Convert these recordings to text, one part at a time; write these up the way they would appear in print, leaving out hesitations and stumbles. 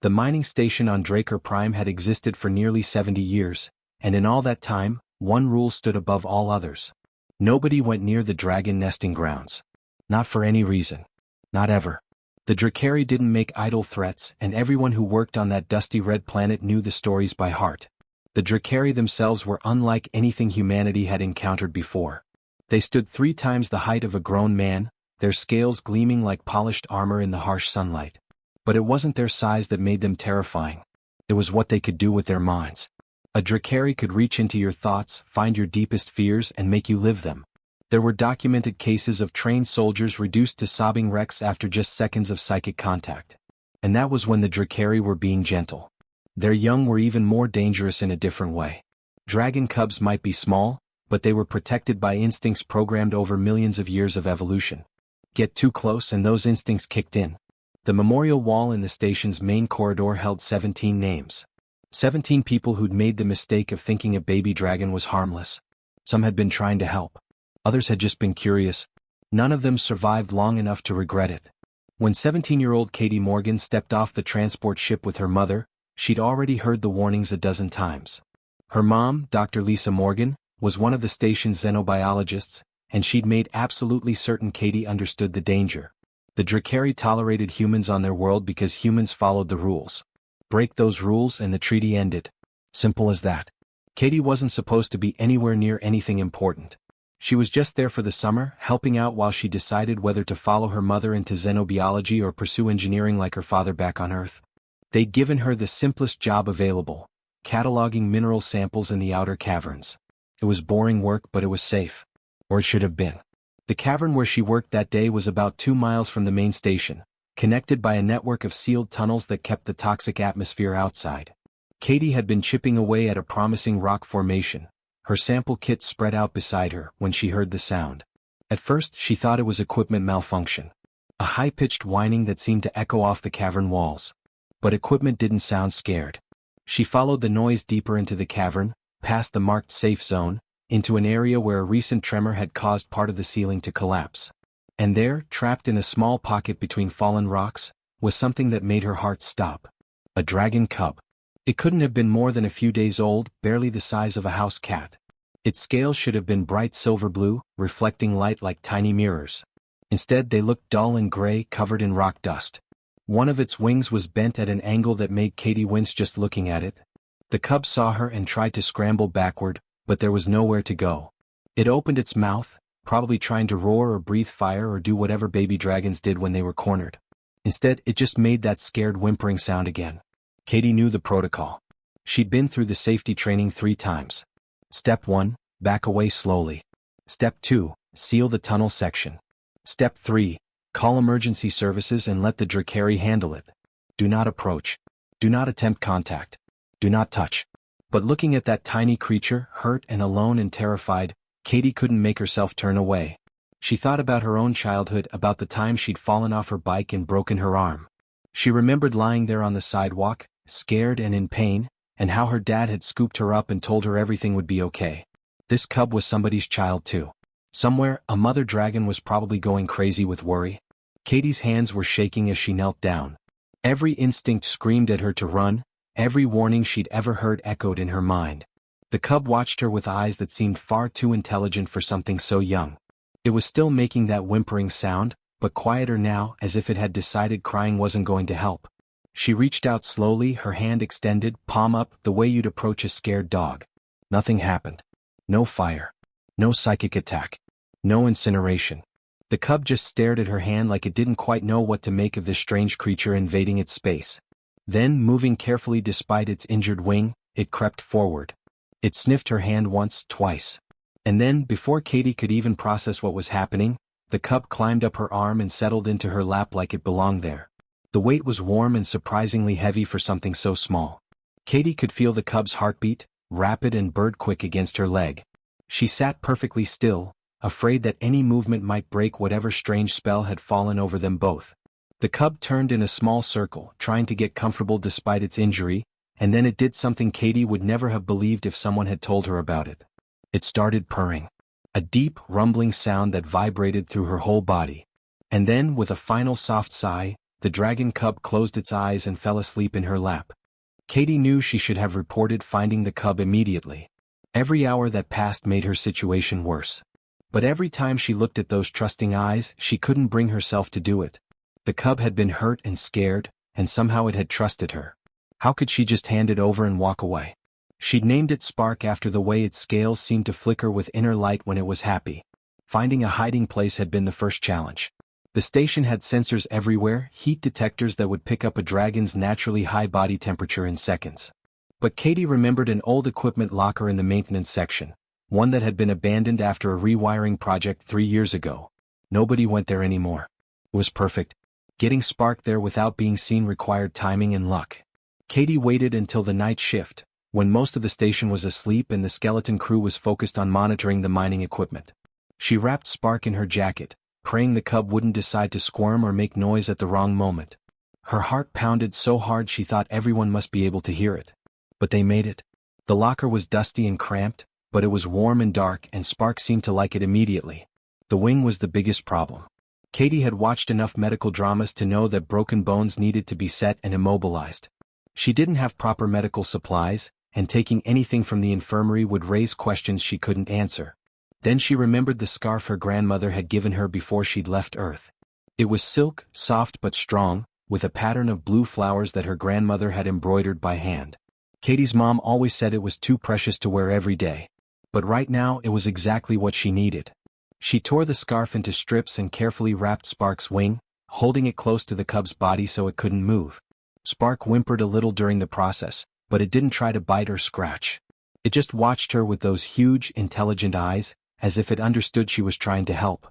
The mining station on Draker Prime had existed for nearly 70 years, and in all that time, one rule stood above all others. Nobody went near the dragon nesting grounds. Not for any reason. Not ever. The Drakari didn't make idle threats, and everyone who worked on that dusty red planet knew the stories by heart. The Drakari themselves were unlike anything humanity had encountered before. They stood 3 times the height of a grown man, their scales gleaming like polished armor in the harsh sunlight. But it wasn't their size that made them terrifying. It was what they could do with their minds. A Drakari could reach into your thoughts, find your deepest fears, and make you live them. There were documented cases of trained soldiers reduced to sobbing wrecks after just seconds of psychic contact. And that was when the Drakari were being gentle. Their young were even more dangerous in a different way. Dragon cubs might be small, but they were protected by instincts programmed over millions of years of evolution. Get too close and those instincts kicked in. The memorial wall in the station's main corridor held 17 names. 17 people who'd made the mistake of thinking a baby dragon was harmless. Some had been trying to help. Others had just been curious. None of them survived long enough to regret it. When 17-year-old Katie Morgan stepped off the transport ship with her mother, she'd already heard the warnings a dozen times. Her mom, Dr. Lisa Morgan, was one of the station's xenobiologists, and she'd made absolutely certain Katie understood the danger. The Drakari tolerated humans on their world because humans followed the rules. Break those rules and the treaty ended. Simple as that. Katie wasn't supposed to be anywhere near anything important. She was just there for the summer, helping out while she decided whether to follow her mother into xenobiology or pursue engineering like her father back on Earth. They'd given her the simplest job available, cataloging mineral samples in the outer caverns. It was boring work, but it was safe. Or it should have been. The cavern where she worked that day was about 2 miles from the main station, connected by a network of sealed tunnels that kept the toxic atmosphere outside. Katie had been chipping away at a promising rock formation, her sample kit spread out beside her, when she heard the sound. At first, she thought it was equipment malfunction. A high-pitched whining that seemed to echo off the cavern walls. But equipment didn't sound scared. She followed the noise deeper into the cavern, past the marked safe zone, into an area where a recent tremor had caused part of the ceiling to collapse. And there, trapped in a small pocket between fallen rocks, was something that made her heart stop. A dragon cub. It couldn't have been more than a few days old, barely the size of a house cat. Its scales should have been bright silver blue, reflecting light like tiny mirrors. Instead, they looked dull and gray, covered in rock dust. One of its wings was bent at an angle that made Katie wince just looking at it. The cub saw her and tried to scramble backward, but there was nowhere to go. It opened its mouth, probably trying to roar or breathe fire or do whatever baby dragons did when they were cornered. Instead, it just made that scared whimpering sound again. Katie knew the protocol. She'd been through the safety training 3 times. Step 1, back away slowly. Step 2, seal the tunnel section. Step 3, call emergency services and let the Drakari handle it. Do not approach. Do not attempt contact. Do not touch. But looking at that tiny creature, hurt and alone and terrified, Katie couldn't make herself turn away. She thought about her own childhood, about the time she'd fallen off her bike and broken her arm. She remembered lying there on the sidewalk, scared and in pain, and how her dad had scooped her up and told her everything would be okay. This cub was somebody's child too. Somewhere, a mother dragon was probably going crazy with worry. Katie's hands were shaking as she knelt down. Every instinct screamed at her to run. Every warning she'd ever heard echoed in her mind. The cub watched her with eyes that seemed far too intelligent for something so young. It was still making that whimpering sound, but quieter now, as if it had decided crying wasn't going to help. She reached out slowly, her hand extended, palm up, the way you'd approach a scared dog. Nothing happened. No fire. No psychic attack. No incineration. The cub just stared at her hand like it didn't quite know what to make of this strange creature invading its space. Then, moving carefully despite its injured wing, it crept forward. It sniffed her hand once, twice. And then, before Katie could even process what was happening, the cub climbed up her arm and settled into her lap like it belonged there. The weight was warm and surprisingly heavy for something so small. Katie could feel the cub's heartbeat, rapid and bird-quick against her leg. She sat perfectly still, afraid that any movement might break whatever strange spell had fallen over them both. The cub turned in a small circle, trying to get comfortable despite its injury, and then it did something Katie would never have believed if someone had told her about it. It started purring. A deep, rumbling sound that vibrated through her whole body. And then, with a final soft sigh, the dragon cub closed its eyes and fell asleep in her lap. Katie knew she should have reported finding the cub immediately. Every hour that passed made her situation worse. But every time she looked at those trusting eyes, she couldn't bring herself to do it. The cub had been hurt and scared, and somehow it had trusted her. How could she just hand it over and walk away? She'd named it Spark after the way its scales seemed to flicker with inner light when it was happy. Finding a hiding place had been the first challenge. The station had sensors everywhere, heat detectors that would pick up a dragon's naturally high body temperature in seconds. But Katie remembered an old equipment locker in the maintenance section, one that had been abandoned after a rewiring project 3 years ago. Nobody went there anymore. It was perfect. Getting Spark there without being seen required timing and luck. Katie waited until the night shift, when most of the station was asleep and the skeleton crew was focused on monitoring the mining equipment. She wrapped Spark in her jacket, praying the cub wouldn't decide to squirm or make noise at the wrong moment. Her heart pounded so hard she thought everyone must be able to hear it. But they made it. The locker was dusty and cramped, but it was warm and dark and Spark seemed to like it immediately. The wing was the biggest problem. Katie had watched enough medical dramas to know that broken bones needed to be set and immobilized. She didn't have proper medical supplies, and taking anything from the infirmary would raise questions she couldn't answer. Then she remembered the scarf her grandmother had given her before she'd left Earth. It was silk, soft but strong, with a pattern of blue flowers that her grandmother had embroidered by hand. Katie's mom always said it was too precious to wear every day. But right now it was exactly what she needed. She tore the scarf into strips and carefully wrapped Spark's wing, holding it close to the cub's body so it couldn't move. Spark whimpered a little during the process, but it didn't try to bite or scratch. It just watched her with those huge, intelligent eyes, as if it understood she was trying to help.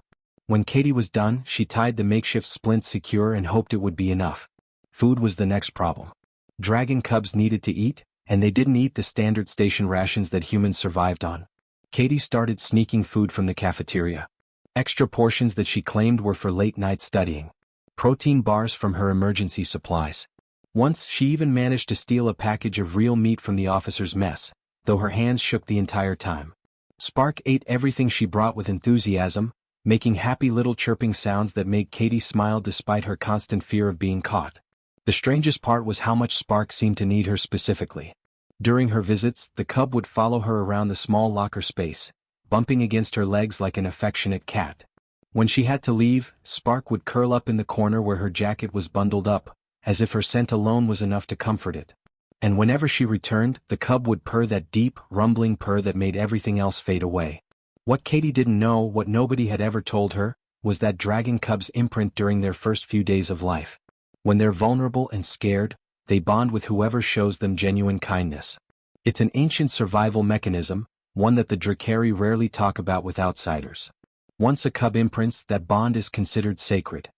When Katie was done, she tied the makeshift splint secure and hoped it would be enough. Food was the next problem. Dragon cubs needed to eat, and they didn't eat the standard station rations that humans survived on. Katie started sneaking food from the cafeteria. Extra portions that she claimed were for late-night studying. Protein bars from her emergency supplies. Once, she even managed to steal a package of real meat from the officer's mess, though her hands shook the entire time. Spark ate everything she brought with enthusiasm, making happy little chirping sounds that made Katie smile despite her constant fear of being caught. The strangest part was how much Spark seemed to need her specifically. During her visits, the cub would follow her around the small locker space, bumping against her legs like an affectionate cat. When she had to leave, Spark would curl up in the corner where her jacket was bundled up, as if her scent alone was enough to comfort it. And whenever she returned, the cub would purr that deep, rumbling purr that made everything else fade away. What Katie didn't know, what nobody had ever told her, was that dragon cubs imprint during their first few days of life. When they're vulnerable and scared, they bond with whoever shows them genuine kindness. It's an ancient survival mechanism, one that the Drakari rarely talk about with outsiders. Once a cub imprints, that bond is considered sacred.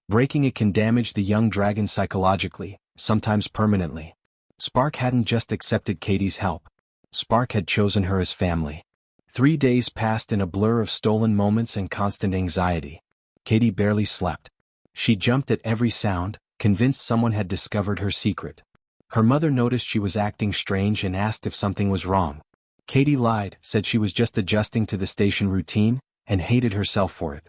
Breaking it can damage the young dragon psychologically, sometimes permanently. Spark hadn't just accepted Katie's help. Spark had chosen her as family. 3 days passed in a blur of stolen moments and constant anxiety. Katie barely slept. She jumped at every sound, convinced someone had discovered her secret. Her mother noticed she was acting strange and asked if something was wrong. Katie lied, said she was just adjusting to the station routine, and hated herself for it.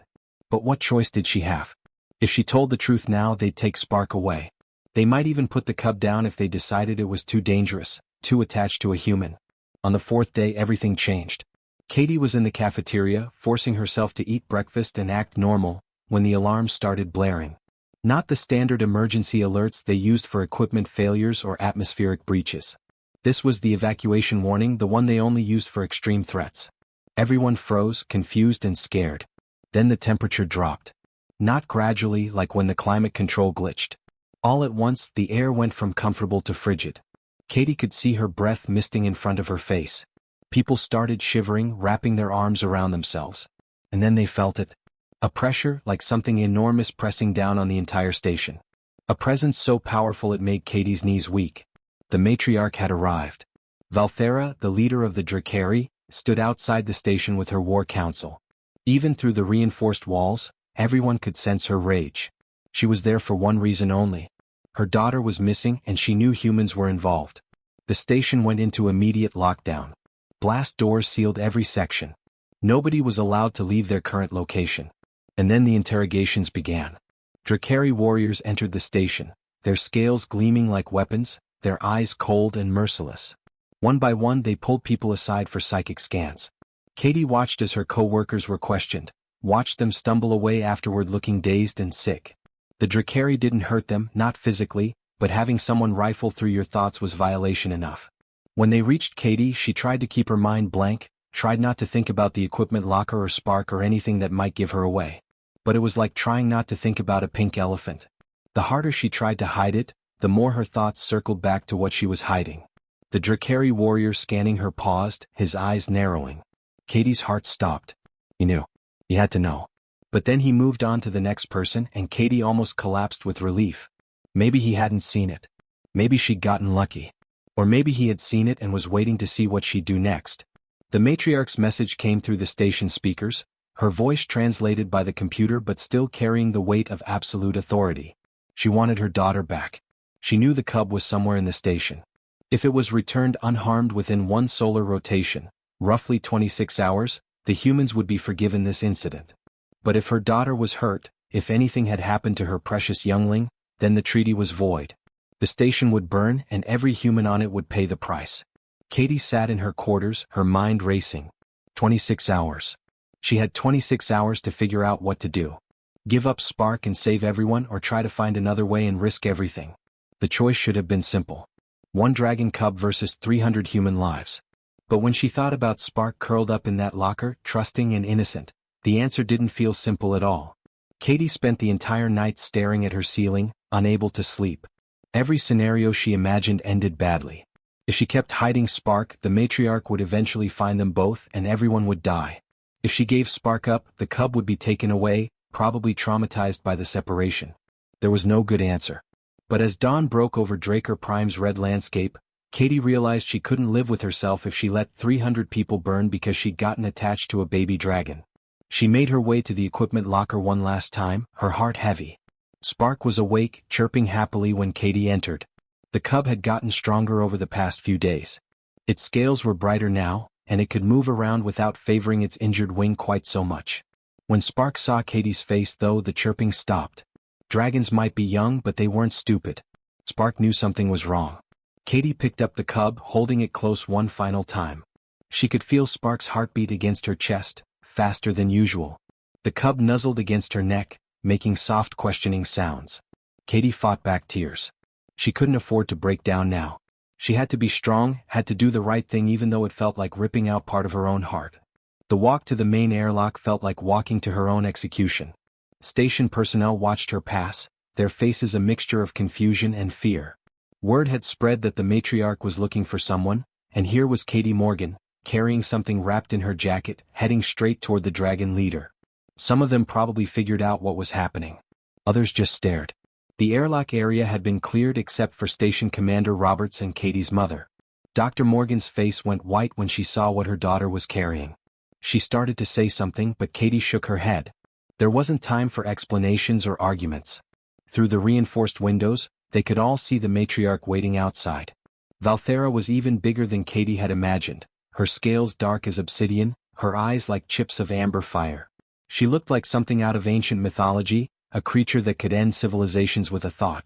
But what choice did she have? If she told the truth now, they'd take Spark away. They might even put the cub down if they decided it was too dangerous, too attached to a human. On the 4th day, everything changed. Katie was in the cafeteria, forcing herself to eat breakfast and act normal, when the alarms started blaring. Not the standard emergency alerts they used for equipment failures or atmospheric breaches. This was the evacuation warning, the one they only used for extreme threats. Everyone froze, confused and scared. Then the temperature dropped. Not gradually, like when the climate control glitched. All at once, the air went from comfortable to frigid. Katie could see her breath misting in front of her face. People started shivering, wrapping their arms around themselves. And then they felt it. A pressure, like something enormous pressing down on the entire station. A presence so powerful it made Katie's knees weak. The matriarch had arrived. Valthera, the leader of the Drakari, stood outside the station with her war council. Even through the reinforced walls, everyone could sense her rage. She was there for one reason only. Her daughter was missing and she knew humans were involved. The station went into immediate lockdown. Blast doors sealed every section. Nobody was allowed to leave their current location. And then the interrogations began. Drakari warriors entered the station, their scales gleaming like weapons, their eyes cold and merciless. One by one they pulled people aside for psychic scans. Katie watched as her co-workers were questioned, watched them stumble away afterward looking dazed and sick. The Drakari didn't hurt them, not physically, but having someone rifle through your thoughts was violation enough. When they reached Katie, she tried to keep her mind blank, tried not to think about the equipment locker or Spark or anything that might give her away. But it was like trying not to think about a pink elephant. The harder she tried to hide it, the more her thoughts circled back to what she was hiding. The Drakari warrior scanning her paused, his eyes narrowing. Katie's heart stopped. He knew. He had to know. But then he moved on to the next person and Katie almost collapsed with relief. Maybe he hadn't seen it. Maybe she'd gotten lucky. Or maybe he had seen it and was waiting to see what she'd do next. The matriarch's message came through the station speakers, her voice translated by the computer but still carrying the weight of absolute authority. She wanted her daughter back. She knew the cub was somewhere in the station. If it was returned unharmed within one solar rotation, roughly 26 hours, the humans would be forgiven this incident. But if her daughter was hurt, if anything had happened to her precious youngling, then the treaty was void. The station would burn and every human on it would pay the price. Katie sat in her quarters, her mind racing. 26 hours. She had 26 hours to figure out what to do. Give up Spark and save everyone or try to find another way and risk everything. The choice should have been simple. One dragon cub versus 300 human lives. But when she thought about Spark curled up in that locker, trusting and innocent, the answer didn't feel simple at all. Katie spent the entire night staring at her ceiling, unable to sleep. Every scenario she imagined ended badly. If she kept hiding Spark, the matriarch would eventually find them both and everyone would die. If she gave Spark up, the cub would be taken away, probably traumatized by the separation. There was no good answer. But as dawn broke over Draker Prime's red landscape, Katie realized she couldn't live with herself if she let 300 people burn because she'd gotten attached to a baby dragon. She made her way to the equipment locker one last time, her heart heavy. Spark was awake, chirping happily when Katie entered. The cub had gotten stronger over the past few days. Its scales were brighter now, and it could move around without favoring its injured wing quite so much. When Spark saw Katie's face though, the chirping stopped. Dragons might be young but they weren't stupid. Spark knew something was wrong. Katie picked up the cub, holding it close one final time. She could feel Spark's heartbeat against her chest, faster than usual. The cub nuzzled against her neck, making soft questioning sounds. Katie fought back tears. She couldn't afford to break down now. She had to be strong, had to do the right thing even though it felt like ripping out part of her own heart. The walk to the main airlock felt like walking to her own execution. Station personnel watched her pass, their faces a mixture of confusion and fear. Word had spread that the matriarch was looking for someone, and here was Katie Morgan, carrying something wrapped in her jacket, heading straight toward the dragon leader. Some of them probably figured out what was happening. Others just stared. The airlock area had been cleared except for Station Commander Roberts and Katie's mother. Dr. Morgan's face went white when she saw what her daughter was carrying. She started to say something but Katie shook her head. There wasn't time for explanations or arguments. Through the reinforced windows, they could all see the matriarch waiting outside. Valthera was even bigger than Katie had imagined, her scales dark as obsidian, her eyes like chips of amber fire. She looked like something out of ancient mythology, a creature that could end civilizations with a thought.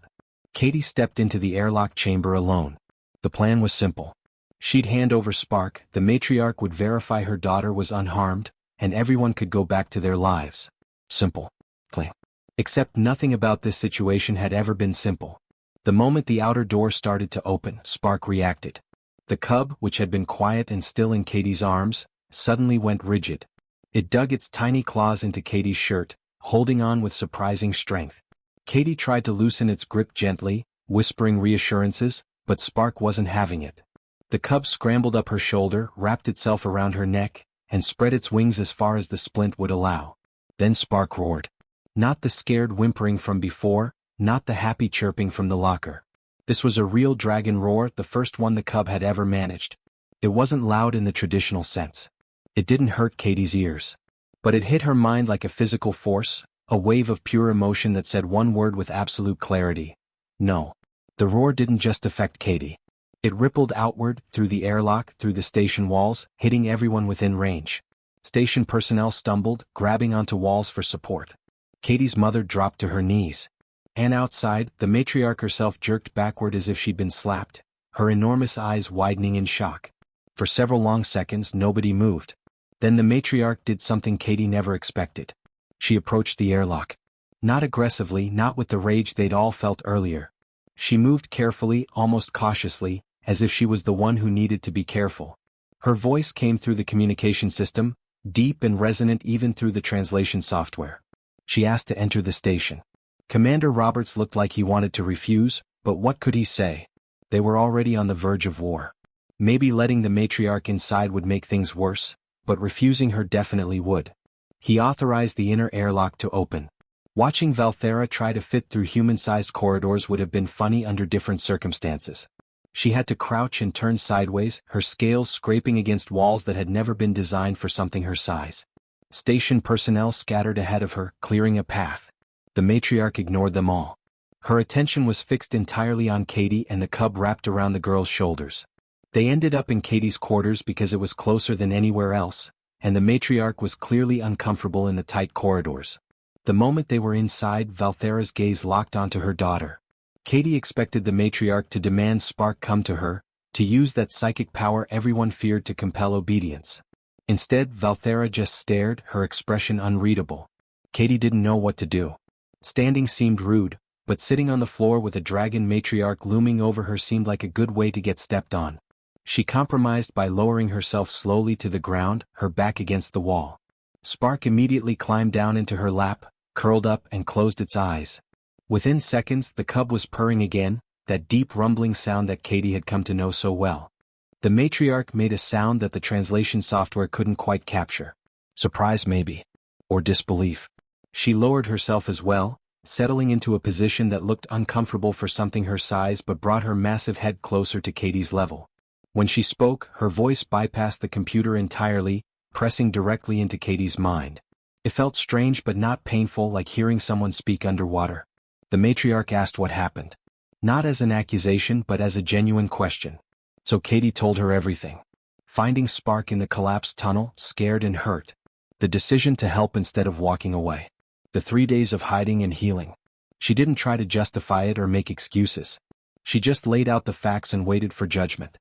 Katie stepped into the airlock chamber alone. The plan was simple. She'd hand over Spark, the matriarch would verify her daughter was unharmed, and everyone could go back to their lives. Simple. Plain. Except nothing about this situation had ever been simple. The moment the outer door started to open, Spark reacted. The cub, which had been quiet and still in Katie's arms, suddenly went rigid. It dug its tiny claws into Katie's shirt, holding on with surprising strength. Katie tried to loosen its grip gently, whispering reassurances, but Spark wasn't having it. The cub scrambled up her shoulder, wrapped itself around her neck, and spread its wings as far as the splint would allow. Then Spark roared. Not the scared whimpering from before, not the happy chirping from the locker. This was a real dragon roar, the first one the cub had ever managed. It wasn't loud in the traditional sense. It didn't hurt Katie's ears. But it hit her mind like a physical force, a wave of pure emotion that said one word with absolute clarity. No. The roar didn't just affect Katie. It rippled outward, through the airlock, through the station walls, hitting everyone within range. Station personnel stumbled, grabbing onto walls for support. Katie's mother dropped to her knees. And outside, the matriarch herself jerked backward as if she'd been slapped, her enormous eyes widening in shock. For several long seconds nobody moved. Then the matriarch did something Katie never expected. She approached the airlock. Not aggressively, not with the rage they'd all felt earlier. She moved carefully, almost cautiously, as if she was the one who needed to be careful. Her voice came through the communication system, deep and resonant even through the translation software. She asked to enter the station. Commander Roberts looked like he wanted to refuse, but what could he say? They were already on the verge of war. Maybe letting the matriarch inside would make things worse, but refusing her definitely would. He authorized the inner airlock to open. Watching Valthera try to fit through human-sized corridors would have been funny under different circumstances. She had to crouch and turn sideways, her scales scraping against walls that had never been designed for something her size. Station personnel scattered ahead of her, clearing a path. The matriarch ignored them all. Her attention was fixed entirely on Katie and the cub wrapped around the girl's shoulders. They ended up in Katie's quarters because it was closer than anywhere else, and the matriarch was clearly uncomfortable in the tight corridors. The moment they were inside, Valthera's gaze locked onto her daughter. Katie expected the matriarch to demand Spark come to her, to use that psychic power everyone feared to compel obedience. Instead, Valthera just stared, her expression unreadable. Katie didn't know what to do. Standing seemed rude, but sitting on the floor with a dragon matriarch looming over her seemed like a good way to get stepped on. She compromised by lowering herself slowly to the ground, her back against the wall. Spark immediately climbed down into her lap, curled up and closed its eyes. Within seconds the cub was purring again, that deep rumbling sound that Katie had come to know so well. The matriarch made a sound that the translation software couldn't quite capture. Surprise maybe. Or disbelief. She lowered herself as well, settling into a position that looked uncomfortable for something her size but brought her massive head closer to Katie's level. When she spoke, her voice bypassed the computer entirely, pressing directly into Katie's mind. It felt strange but not painful, like hearing someone speak underwater. The matriarch asked what happened. Not as an accusation but as a genuine question. So Katie told her everything. Finding Spark in the collapsed tunnel, scared and hurt. The decision to help instead of walking away. The 3 days of hiding and healing. She didn't try to justify it or make excuses. She just laid out the facts and waited for judgment.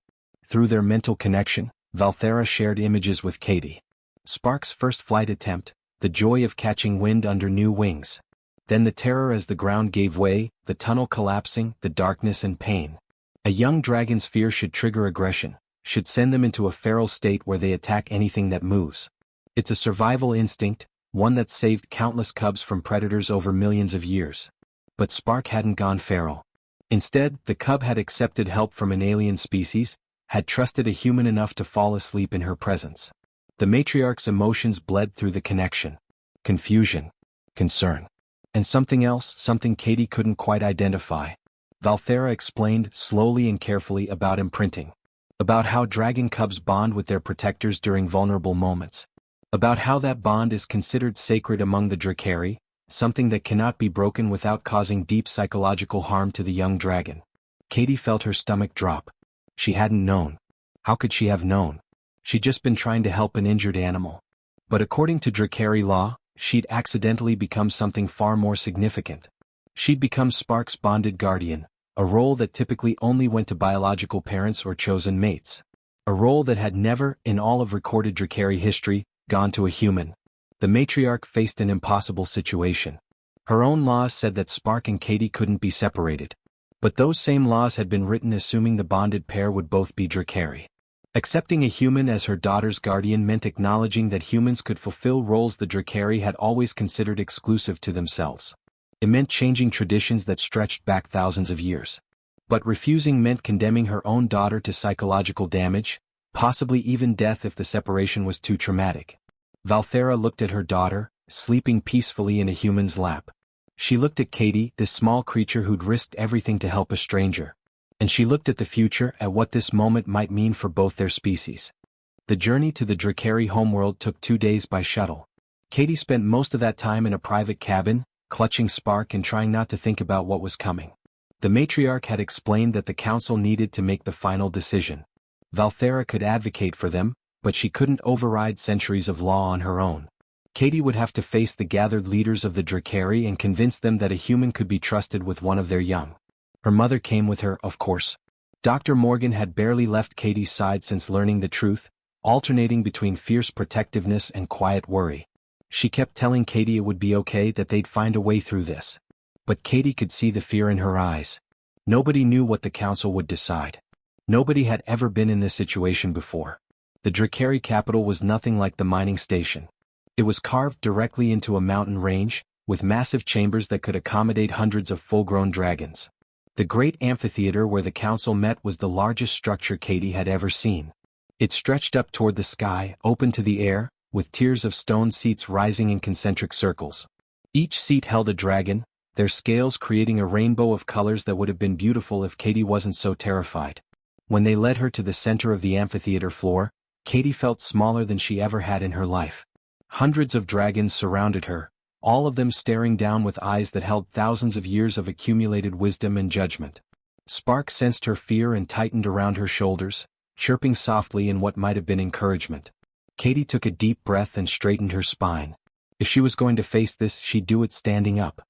Through their mental connection, Valthera shared images with Katie. Spark's first flight attempt, the joy of catching wind under new wings. Then the terror as the ground gave way, the tunnel collapsing, the darkness and pain. A young dragon's fear should trigger aggression, should send them into a feral state where they attack anything that moves. It's a survival instinct, one that saved countless cubs from predators over millions of years. But Spark hadn't gone feral. Instead, the cub had accepted help from an alien species, had trusted a human enough to fall asleep in her presence. The matriarch's emotions bled through the connection. Confusion. Concern. And something else, something Katie couldn't quite identify. Valthera explained, slowly and carefully, about imprinting. About how dragon cubs bond with their protectors during vulnerable moments. About how that bond is considered sacred among the Drakari, something that cannot be broken without causing deep psychological harm to the young dragon. Katie felt her stomach drop. She hadn't known. How could she have known? She'd just been trying to help an injured animal. But according to Drakari law, she'd accidentally become something far more significant. She'd become Spark's bonded guardian, a role that typically only went to biological parents or chosen mates. A role that had never, in all of recorded Drakari history, gone to a human. The matriarch faced an impossible situation. Her own laws said that Spark and Katie couldn't be separated. But those same laws had been written assuming the bonded pair would both be Drakari. Accepting a human as her daughter's guardian meant acknowledging that humans could fulfill roles the Drakari had always considered exclusive to themselves. It meant changing traditions that stretched back thousands of years. But refusing meant condemning her own daughter to psychological damage, possibly even death if the separation was too traumatic. Valthera looked at her daughter, sleeping peacefully in a human's lap. She looked at Katie, this small creature who'd risked everything to help a stranger. And she looked at the future, at what this moment might mean for both their species. The journey to the Drakari homeworld took 2 days by shuttle. Katie spent most of that time in a private cabin, clutching Spark and trying not to think about what was coming. The matriarch had explained that the council needed to make the final decision. Valthera could advocate for them, but she couldn't override centuries of law on her own. Katie would have to face the gathered leaders of the Drakari and convince them that a human could be trusted with one of their young. Her mother came with her, of course. Dr. Morgan had barely left Katie's side since learning the truth, alternating between fierce protectiveness and quiet worry. She kept telling Katie it would be okay, that they'd find a way through this. But Katie could see the fear in her eyes. Nobody knew what the council would decide. Nobody had ever been in this situation before. The Drakari capital was nothing like the mining station. It was carved directly into a mountain range, with massive chambers that could accommodate hundreds of full-grown dragons. The great amphitheater where the council met was the largest structure Katie had ever seen. It stretched up toward the sky, open to the air, with tiers of stone seats rising in concentric circles. Each seat held a dragon, their scales creating a rainbow of colors that would have been beautiful if Katie wasn't so terrified. When they led her to the center of the amphitheater floor, Katie felt smaller than she ever had in her life. Hundreds of dragons surrounded her, all of them staring down with eyes that held thousands of years of accumulated wisdom and judgment. Spark sensed her fear and tightened around her shoulders, chirping softly in what might have been encouragement. Katie took a deep breath and straightened her spine. If she was going to face this, she'd do it standing up.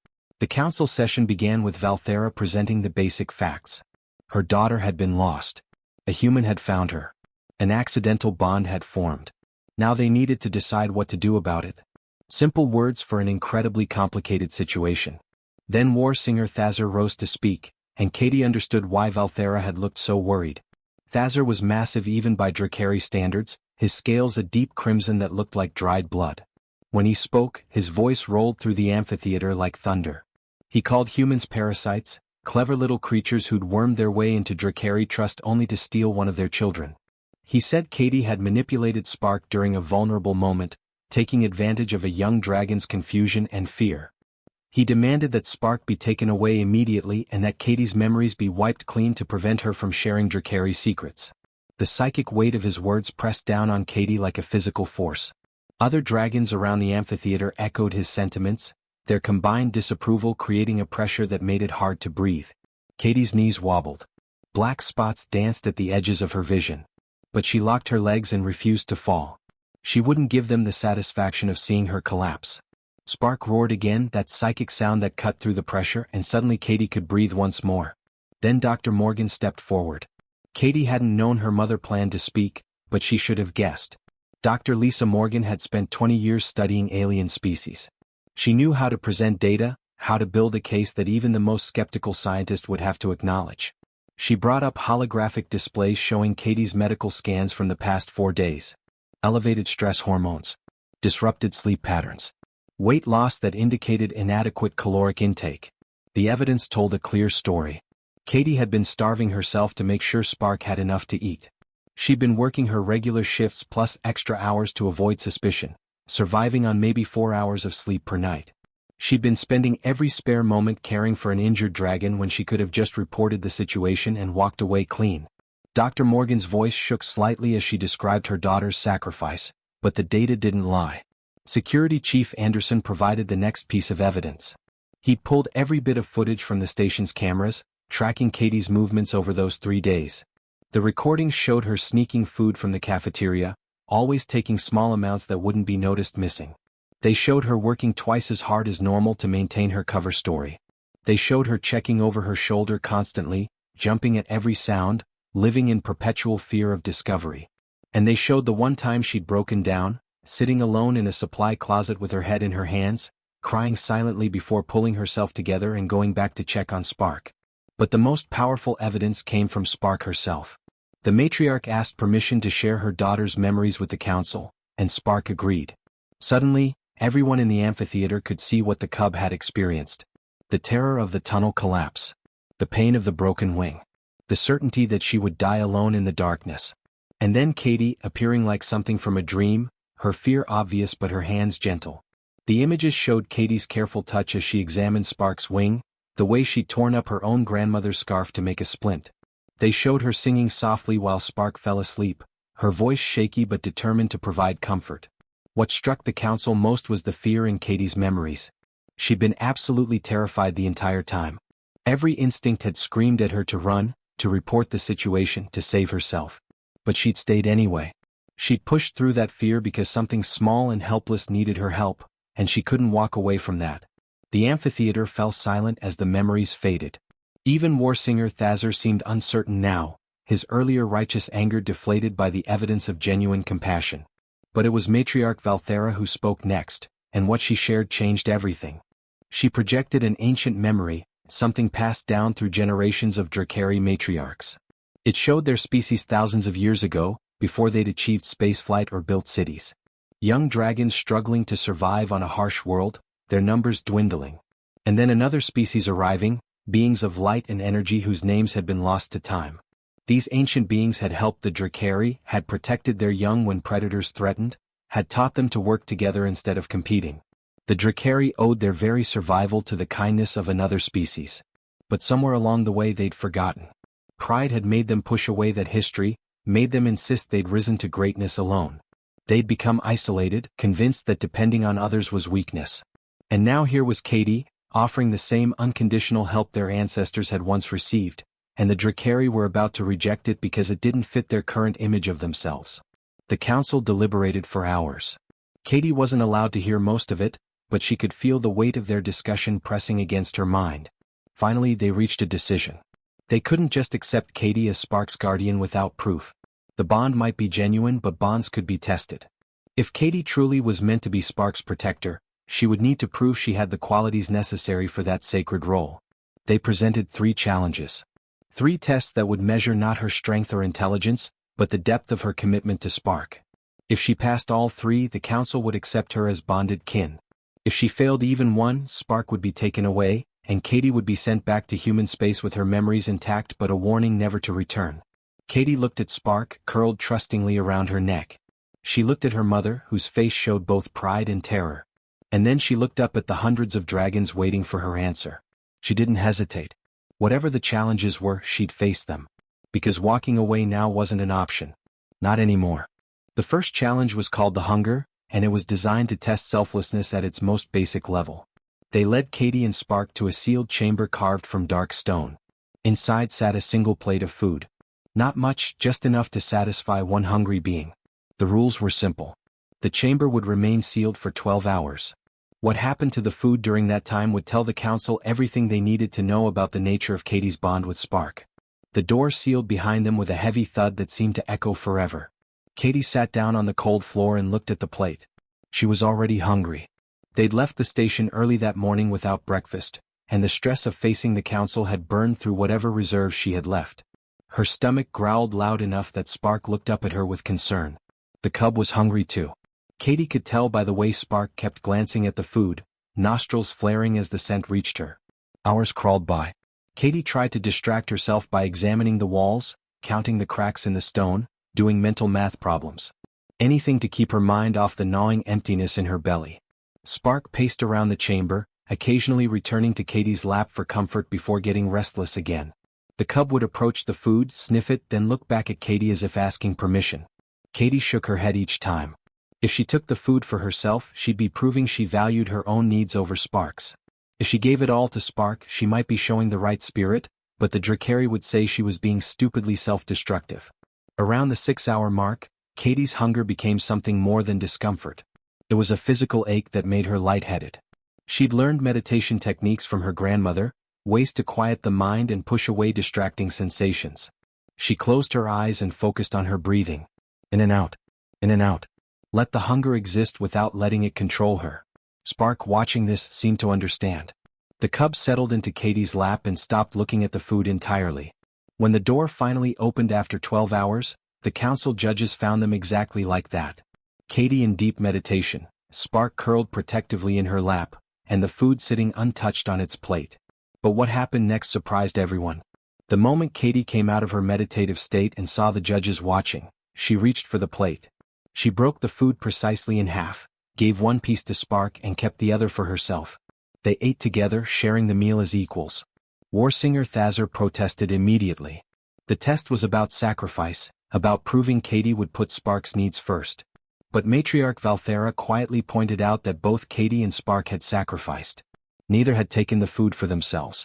The council session began with Valthera presenting the basic facts. Her daughter had been lost. A human had found her. An accidental bond had formed. Now they needed to decide what to do about it. Simple words for an incredibly complicated situation. Then war singer Thazar rose to speak, and Katie understood why Valthera had looked so worried. Thazar was massive even by Drakari standards, his scales a deep crimson that looked like dried blood. When he spoke, his voice rolled through the amphitheater like thunder. He called humans parasites, clever little creatures who'd wormed their way into Drakari trust only to steal one of their children. He said Katie had manipulated Spark during a vulnerable moment, taking advantage of a young dragon's confusion and fear. He demanded that Spark be taken away immediately and that Katie's memories be wiped clean to prevent her from sharing Drakari secrets. The psychic weight of his words pressed down on Katie like a physical force. Other dragons around the amphitheater echoed his sentiments, their combined disapproval creating a pressure that made it hard to breathe. Katie's knees wobbled. Black spots danced at the edges of her vision. But she locked her legs and refused to fall. She wouldn't give them the satisfaction of seeing her collapse. Spark roared again, that psychic sound that cut through the pressure, and suddenly Katie could breathe once more. Then Dr. Morgan stepped forward. Katie hadn't known her mother planned to speak, but she should have guessed. Dr. Lisa Morgan had spent 20 years studying alien species. She knew how to present data, how to build a case that even the most skeptical scientist would have to acknowledge. She brought up holographic displays showing Katie's medical scans from the past 4 days. Elevated stress hormones. Disrupted sleep patterns. Weight loss that indicated inadequate caloric intake. The evidence told a clear story. Katie had been starving herself to make sure Spark had enough to eat. She'd been working her regular shifts plus extra hours to avoid suspicion, surviving on maybe 4 hours of sleep per night. She'd been spending every spare moment caring for an injured dragon when she could have just reported the situation and walked away clean. Dr. Morgan's voice shook slightly as she described her daughter's sacrifice, but the data didn't lie. Security Chief Anderson provided the next piece of evidence. He'd pulled every bit of footage from the station's cameras, tracking Katie's movements over those 3 days. The recordings showed her sneaking food from the cafeteria, always taking small amounts that wouldn't be noticed missing. They showed her working twice as hard as normal to maintain her cover story. They showed her checking over her shoulder constantly, jumping at every sound, living in perpetual fear of discovery. And they showed the one time she'd broken down, sitting alone in a supply closet with her head in her hands, crying silently before pulling herself together and going back to check on Spark. But the most powerful evidence came from Spark herself. The matriarch asked permission to share her daughter's memories with the council, and Spark agreed. Suddenly, everyone in the amphitheater could see what the cub had experienced. The terror of the tunnel collapse. The pain of the broken wing. The certainty that she would die alone in the darkness. And then Katie, appearing like something from a dream, her fear obvious but her hands gentle. The images showed Katie's careful touch as she examined Spark's wing, the way she'd torn up her own grandmother's scarf to make a splint. They showed her singing softly while Spark fell asleep, her voice shaky but determined to provide comfort. What struck the council most was the fear in Katie's memories. She'd been absolutely terrified the entire time. Every instinct had screamed at her to run, to report the situation, to save herself. But she'd stayed anyway. She'd pushed through that fear because something small and helpless needed her help, and she couldn't walk away from that. The amphitheater fell silent as the memories faded. Even Warsinger Thazar seemed uncertain now, his earlier righteous anger deflated by the evidence of genuine compassion. But it was Matriarch Valthera who spoke next, and what she shared changed everything. She projected an ancient memory, something passed down through generations of Drakari matriarchs. It showed their species thousands of years ago, before they'd achieved spaceflight or built cities. Young dragons struggling to survive on a harsh world, their numbers dwindling. And then another species arriving, beings of light and energy whose names had been lost to time. These ancient beings had helped the Drakari, had protected their young when predators threatened, had taught them to work together instead of competing. The Drakari owed their very survival to the kindness of another species. But somewhere along the way they'd forgotten. Pride had made them push away that history, made them insist they'd risen to greatness alone. They'd become isolated, convinced that depending on others was weakness. And now here was Katie, offering the same unconditional help their ancestors had once received, and the Drakari were about to reject it because it didn't fit their current image of themselves. The council deliberated for hours. Katie wasn't allowed to hear most of it, but she could feel the weight of their discussion pressing against her mind. Finally they reached a decision. They couldn't just accept Katie as Spark's guardian without proof. The bond might be genuine, but bonds could be tested. If Katie truly was meant to be Spark's protector, she would need to prove she had the qualities necessary for that sacred role. They presented 3 challenges. 3 tests that would measure not her strength or intelligence, but the depth of her commitment to Spark. If she passed all 3, the council would accept her as bonded kin. If she failed even one, Spark would be taken away, and Katie would be sent back to human space with her memories intact but a warning never to return. Katie looked at Spark, curled trustingly around her neck. She looked at her mother, whose face showed both pride and terror. And then she looked up at the hundreds of dragons waiting for her answer. She didn't hesitate. Whatever the challenges were, she'd face them. Because walking away now wasn't an option. Not anymore. The first challenge was called the Hunger, and it was designed to test selflessness at its most basic level. They led Katie and Spark to a sealed chamber carved from dark stone. Inside sat a single plate of food. Not much, just enough to satisfy one hungry being. The rules were simple. The chamber would remain sealed for 12 hours. What happened to the food during that time would tell the council everything they needed to know about the nature of Katie's bond with Spark. The door sealed behind them with a heavy thud that seemed to echo forever. Katie sat down on the cold floor and looked at the plate. She was already hungry. They'd left the station early that morning without breakfast, and the stress of facing the council had burned through whatever reserves she had left. Her stomach growled loud enough that Spark looked up at her with concern. The cub was hungry too. Katie could tell by the way Spark kept glancing at the food, nostrils flaring as the scent reached her. Hours crawled by. Katie tried to distract herself by examining the walls, counting the cracks in the stone, doing mental math problems. Anything to keep her mind off the gnawing emptiness in her belly. Spark paced around the chamber, occasionally returning to Katie's lap for comfort before getting restless again. The cub would approach the food, sniff it, then look back at Katie as if asking permission. Katie shook her head each time. If she took the food for herself, she'd be proving she valued her own needs over Spark's. If she gave it all to Spark, she might be showing the right spirit, but the Drakari would say she was being stupidly self-destructive. Around the 6-hour mark, Katie's hunger became something more than discomfort. It was a physical ache that made her lightheaded. She'd learned meditation techniques from her grandmother, ways to quiet the mind and push away distracting sensations. She closed her eyes and focused on her breathing. In and out. In and out. Let the hunger exist without letting it control her. Spark, watching this, seemed to understand. The cub settled into Katie's lap and stopped looking at the food entirely. When the door finally opened after 12 hours, the council judges found them exactly like that. Katie in deep meditation, Spark curled protectively in her lap, and the food sitting untouched on its plate. But what happened next surprised everyone. The moment Katie came out of her meditative state and saw the judges watching, she reached for the plate. She broke the food precisely in half, gave one piece to Spark and kept the other for herself. They ate together, sharing the meal as equals. Warsinger Thazar protested immediately. The test was about sacrifice, about proving Katie would put Spark's needs first. But Matriarch Valthera quietly pointed out that both Katie and Spark had sacrificed. Neither had taken the food for themselves.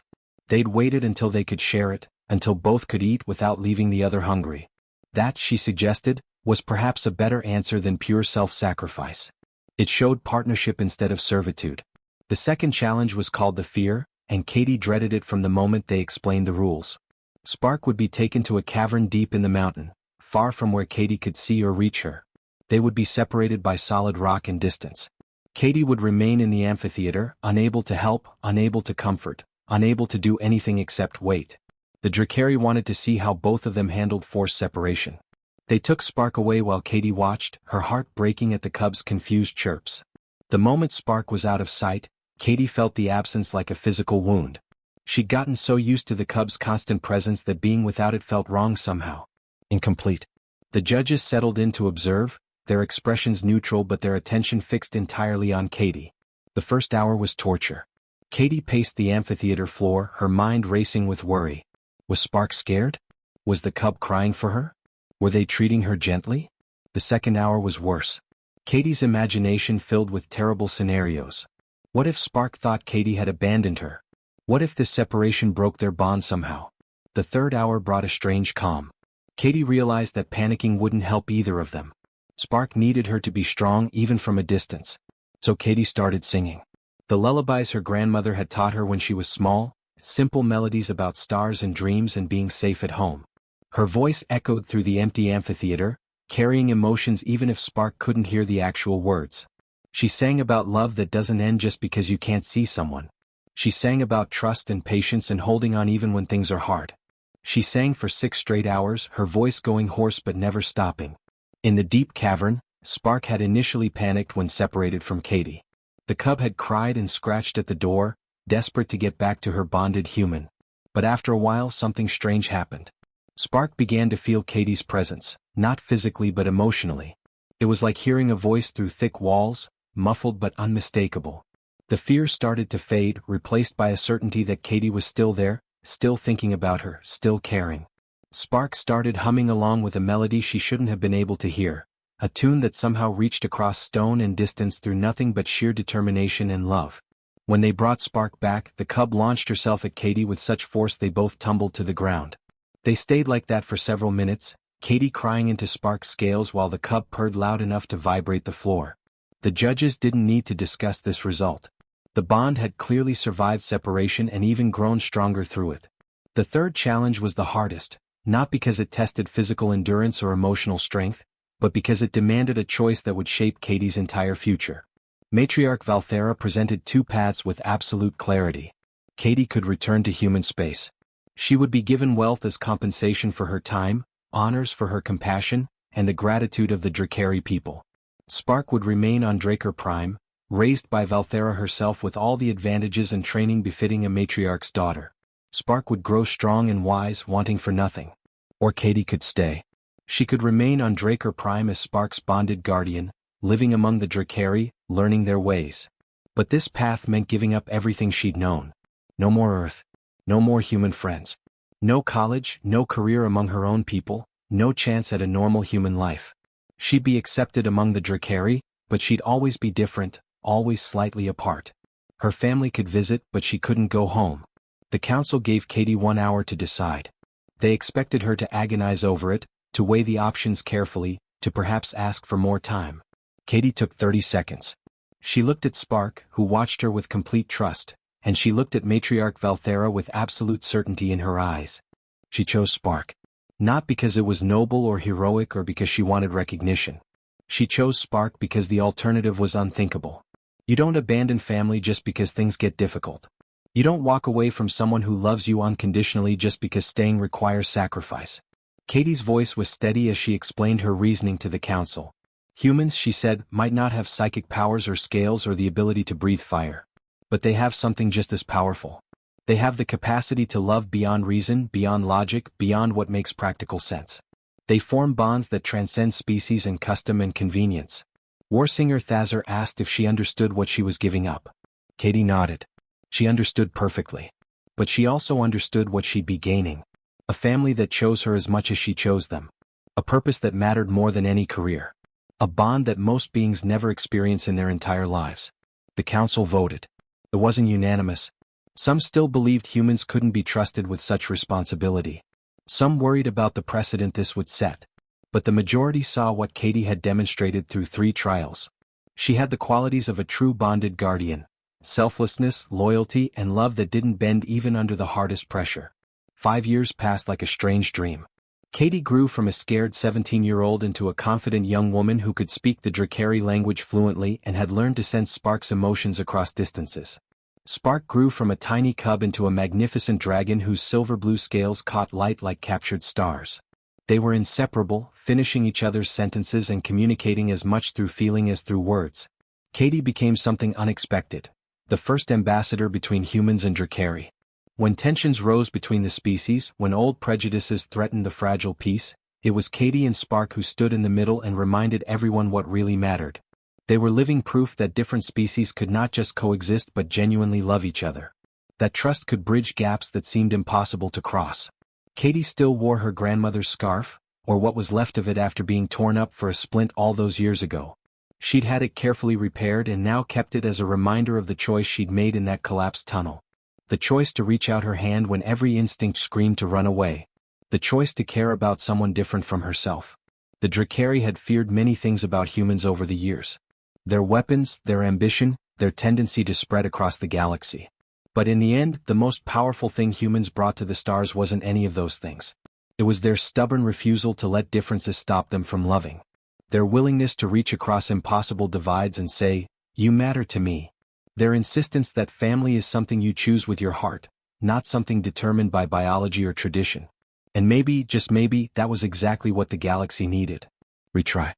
They'd waited until they could share it, until both could eat without leaving the other hungry. That, she suggested, was perhaps a better answer than pure self-sacrifice. It showed partnership instead of servitude. The second challenge was called the Fear, and Katie dreaded it from the moment they explained the rules. Spark would be taken to a cavern deep in the mountain, far from where Katie could see or reach her. They would be separated by solid rock and distance. Katie would remain in the amphitheater, unable to help, unable to comfort, unable to do anything except wait. The Drakari wanted to see how both of them handled forced separation. They took Spark away while Katie watched, her heart breaking at the cub's confused chirps. The moment Spark was out of sight, Katie felt the absence like a physical wound. She'd gotten so used to the cub's constant presence that being without it felt wrong somehow. Incomplete. The judges settled in to observe, their expressions neutral but their attention fixed entirely on Katie. The first hour was torture. Katie paced the amphitheater floor, her mind racing with worry. Was Spark scared? Was the cub crying for her? Were they treating her gently? The second hour was worse. Katie's imagination filled with terrible scenarios. What if Spark thought Katie had abandoned her? What if this separation broke their bond somehow? The third hour brought a strange calm. Katie realized that panicking wouldn't help either of them. Spark needed her to be strong even from a distance. So Katie started singing. The lullabies her grandmother had taught her when she was small, simple melodies about stars and dreams and being safe at home. Her voice echoed through the empty amphitheater, carrying emotions even if Spark couldn't hear the actual words. She sang about love that doesn't end just because you can't see someone. She sang about trust and patience and holding on even when things are hard. She sang for 6 straight hours, her voice going hoarse but never stopping. In the deep cavern, Spark had initially panicked when separated from Katie. The cub had cried and scratched at the door, desperate to get back to her bonded human. But after a while something strange happened. Spark began to feel Katie's presence, not physically but emotionally. It was like hearing a voice through thick walls, muffled but unmistakable. The fear started to fade, replaced by a certainty that Katie was still there, still thinking about her, still caring. Spark started humming along with a melody she shouldn't have been able to hear, a tune that somehow reached across stone and distance through nothing but sheer determination and love. When they brought Spark back, the cub launched herself at Katie with such force they both tumbled to the ground. They stayed like that for several minutes, Katie crying into Spark's scales while the cub purred loud enough to vibrate the floor. The judges didn't need to discuss this result. The bond had clearly survived separation and even grown stronger through it. The third challenge was the hardest, not because it tested physical endurance or emotional strength, but because it demanded a choice that would shape Katie's entire future. Matriarch Valthera presented 2 paths with absolute clarity. Katie could return to human space. She would be given wealth as compensation for her time, honors for her compassion, and the gratitude of the Drakari people. Spark would remain on Draker Prime, raised by Valthera herself with all the advantages and training befitting a matriarch's daughter. Spark would grow strong and wise, wanting for nothing. Or Katie could stay. She could remain on Draker Prime as Spark's bonded guardian, living among the Drakari, learning their ways. But this path meant giving up everything she'd known. No more Earth. No more human friends. No college, no career among her own people, no chance at a normal human life. She'd be accepted among the Drakari, but she'd always be different, always slightly apart. Her family could visit, but she couldn't go home. The council gave Katie 1 hour to decide. They expected her to agonize over it, to weigh the options carefully, to perhaps ask for more time. Katie took 30 seconds. She looked at Spark, who watched her with complete trust, and she looked at Matriarch Valthera with absolute certainty in her eyes. She chose Spark. Not because it was noble or heroic or because she wanted recognition. She chose Spark because the alternative was unthinkable. You don't abandon family just because things get difficult. You don't walk away from someone who loves you unconditionally just because staying requires sacrifice. Katie's voice was steady as she explained her reasoning to the council. Humans, she said, might not have psychic powers or scales or the ability to breathe fire. But they have something just as powerful. They have the capacity to love beyond reason, beyond logic, beyond what makes practical sense. They form bonds that transcend species and custom and convenience. Warsinger Thazar asked if she understood what she was giving up. Katie nodded. She understood perfectly. But she also understood what she'd be gaining. A family that chose her as much as she chose them. A purpose that mattered more than any career. A bond that most beings never experience in their entire lives. The council voted. It wasn't unanimous. Some still believed humans couldn't be trusted with such responsibility. Some worried about the precedent this would set. But the majority saw what Katie had demonstrated through 3 trials. She had the qualities of a true bonded guardian: selflessness, loyalty, and love that didn't bend even under the hardest pressure. 5 years passed like a strange dream. Katie grew from a scared 17-year-old into a confident young woman who could speak the Drakari language fluently and had learned to sense Spark's emotions across distances. Spark grew from a tiny cub into a magnificent dragon whose silver-blue scales caught light like captured stars. They were inseparable, finishing each other's sentences and communicating as much through feeling as through words. Katie became something unexpected: the first ambassador between humans and Drakari. When tensions rose between the species, when old prejudices threatened the fragile peace, it was Katie and Spark who stood in the middle and reminded everyone what really mattered. They were living proof that different species could not just coexist but genuinely love each other. That trust could bridge gaps that seemed impossible to cross. Katie still wore her grandmother's scarf, or what was left of it after being torn up for a splint all those years ago. She'd had it carefully repaired and now kept it as a reminder of the choice she'd made in that collapsed tunnel. The choice to reach out her hand when every instinct screamed to run away. The choice to care about someone different from herself. The Drakari had feared many things about humans over the years: their weapons, their ambition, their tendency to spread across the galaxy. But in the end, the most powerful thing humans brought to the stars wasn't any of those things. It was their stubborn refusal to let differences stop them from loving. Their willingness to reach across impossible divides and say, "You matter to me." Their insistence that family is something you choose with your heart, not something determined by biology or tradition. And maybe, just maybe, that was exactly what the galaxy needed. Retry.